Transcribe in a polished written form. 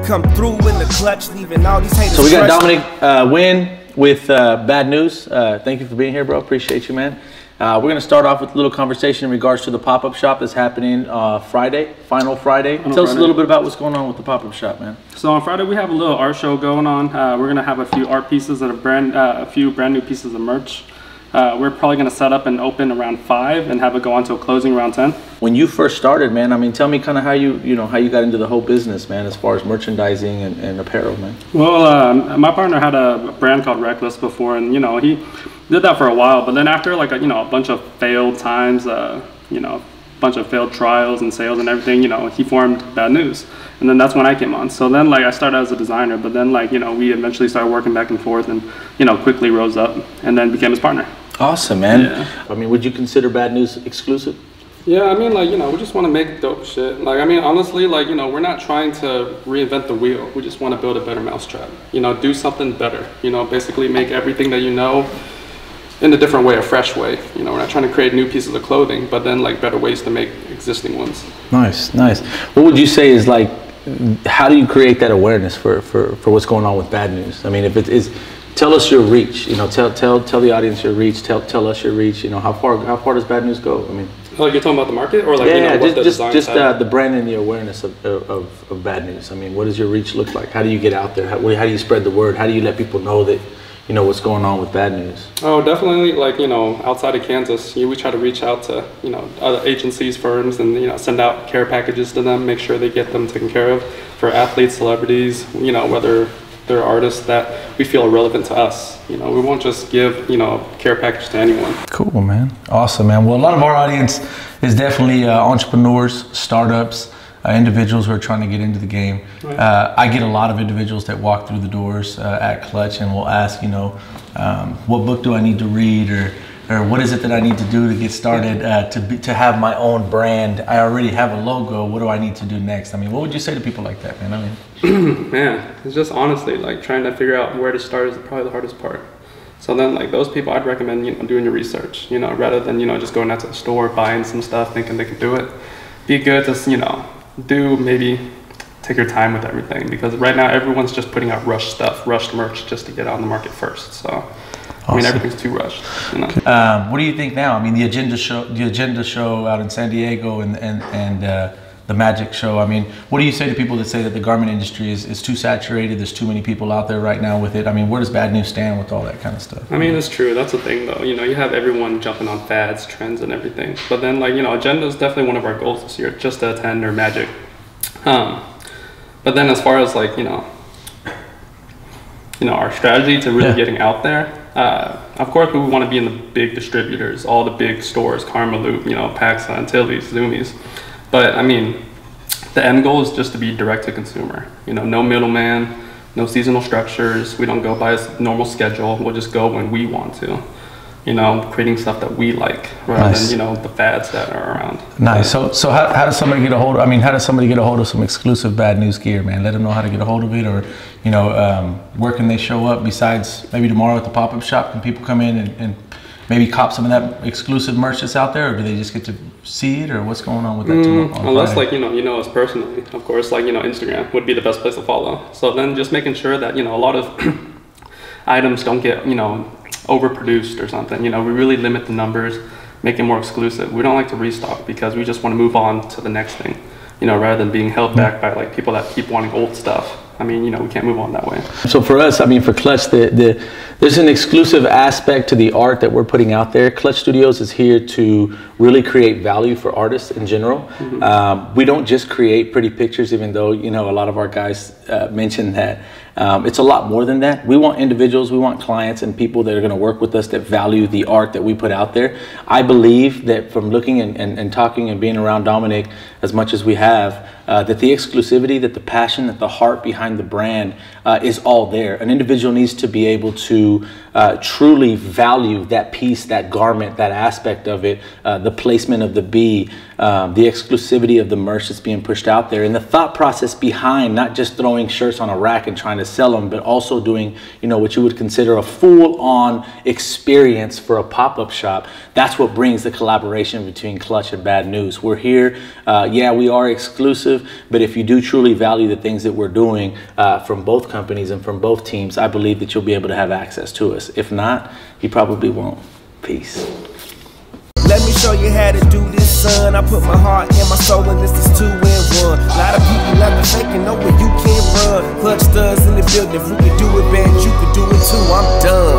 come through in the clutch, leaving all these haters. So we got Dominic Nguyen with Bad News. Thank you for being here, bro. Appreciate you, man. We're going to start off with a little conversation in regards to the pop-up shop that's happening Friday, final Friday. Tell us a little bit about what's going on with the pop-up shop, man. So on Friday we have a little art show going on. We're going to have a few art pieces and a few brand new pieces of merch. We're probably going to set up and open around 5 and have it go on to a closing around 10. When you first started, man, I mean, tell me kind of how you got into the whole business, man, as far as merchandising and apparel, man. Well, my partner had a brand called Reckless before, and he did that for a while. But then after like a bunch of failed times, bunch of failed trials and sales and everything, he formed Bad News. And then that's when I came on. So then I started as a designer, but then we eventually started working back and forth and, quickly rose up and then became his partner. Awesome, man. Yeah. I mean, would you consider Bad News exclusive? Yeah, I mean, we just want to make dope shit. Honestly, we're not trying to reinvent the wheel. We just want to build a better mousetrap. Do something better. Basically make everything that in a different way, a fresh way. We're not trying to create new pieces of clothing, but then better ways to make existing ones. Nice, nice. What would you say is how do you create that awareness for what's going on with Bad News? I mean, if it is, tell us your reach. Tell the audience your reach. Tell us your reach. How far does Bad News go? I mean, you're talking about the market, or just the brand and the awareness of Bad News. I mean, what does your reach look like? How do you get out there? How do you spread the word? How do you let people know that what's going on with Bad News? Oh, definitely. Outside of Kansas, we try to reach out to other agencies, firms, and send out care packages to them, make sure they get them taken care of. For athletes, celebrities, whether they're artists that we feel are relevant to us. We won't just give care package to anyone. Cool, man. Awesome, man. Well, a lot of our audience is definitely entrepreneurs, startups, individuals who are trying to get into the game. Right. I get a lot of individuals that walk through the doors at Clutch and will ask, what book do I need to read, or what is it that I need to do to get started to have my own brand? I already have a logo. What do I need to do next? I mean, what would you say to people like that, man? I mean, man, it's just honestly trying to figure out where to start is probably the hardest part. So then those people, I'd recommend doing your research. Rather than just going out to the store, buying some stuff, thinking they could do it. Be good to take your time with everything, because right now everyone's just putting out rushed merch just to get on the market first. So awesome. I mean, everything's too rushed. What do you think now? I mean, the agenda show out in San Diego and the Magic show. I mean, what do you say to people that say that the garment industry is too saturated? There's too many people out there right now with it. I mean, where does Bad News stand with all that kind of stuff? I mean, it's true. That's the thing, though. You have everyone jumping on fads, trends, and everything. But then, agenda is definitely one of our goals this year, just to attend or Magic. But then, as far as our strategy to really getting out there, of course, we want to be in the big distributors, all the big stores, Karma Loop, Paxa, Antilles, Zoomies. But I mean, the end goal is just to be direct to consumer. No middleman, no seasonal structures. We don't go by a normal schedule. We'll just go when we want to. Creating stuff that we like rather than the fads that are around. Nice. So how does somebody get a hold of? I mean, how does somebody get a hold of some exclusive Bad News gear, man? Let them know how to get a hold of it, or where can they show up? Besides maybe tomorrow at the pop-up shop, can people come in and maybe cop some of that exclusive merch that's out there, or do they just get to see it, or what's going on with that tomorrow? Unless us personally, of course, Instagram would be the best place to follow. So then just making sure that a lot of items don't get overproduced or something. We really limit the numbers, make it more exclusive. We don't like to restock because we just want to move on to the next thing, rather than being held back by people that keep wanting old stuff. I mean, we can't move on that way. So for us, I mean, for Clutch, there's an exclusive aspect to the art that we're putting out there. Clutch Studios is here to really create value for artists in general. Mm-hmm. We don't just create pretty pictures, even though, a lot of our guys mentioned that. It's a lot more than that. We want individuals, we want clients and people that are going to work with us that value the art that we put out there. I believe that from looking and talking and being around Dominic as much as we have, that the exclusivity, that the passion, that the heart behind the brand is all there. An individual needs to be able to truly value that piece, that garment, that aspect of it, the placement of the B, the exclusivity of the merch that's being pushed out there, and the thought process behind not just throwing shirts on a rack and trying to sell them, but also doing, you know, what you would consider a full-on experience for a pop-up shop. That's what brings the collaboration between Clutch and Bad News. We're here, yeah, we are exclusive, but if you do truly value the things that we're doing from both companies and from both teams, I believe that you'll be able to have access to us. If not, you probably won't. Peace. Let me show you how to do this, son. I put my heart and my soul in this, is 2 in 1. A lot of people out there faking, know when you can't run. Clutch studs in the building, if we can do it, man, you can do it too. I'm done.